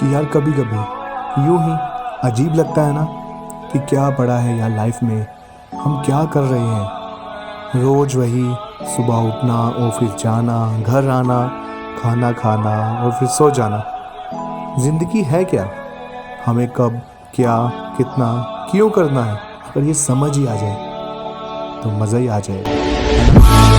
कि यार कभी कभी यूं ही अजीब लगता है ना कि क्या पड़ा है यार लाइफ में, हम क्या कर रहे हैं। रोज़ वही सुबह उठना, ऑफिस जाना, घर आना, खाना खाना और फिर सो जाना। ज़िंदगी है क्या? हमें कब, क्या, कितना, क्यों करना है? अगर ये समझ ही आ जाए तो मज़ा ही आ जाएगा, है ना?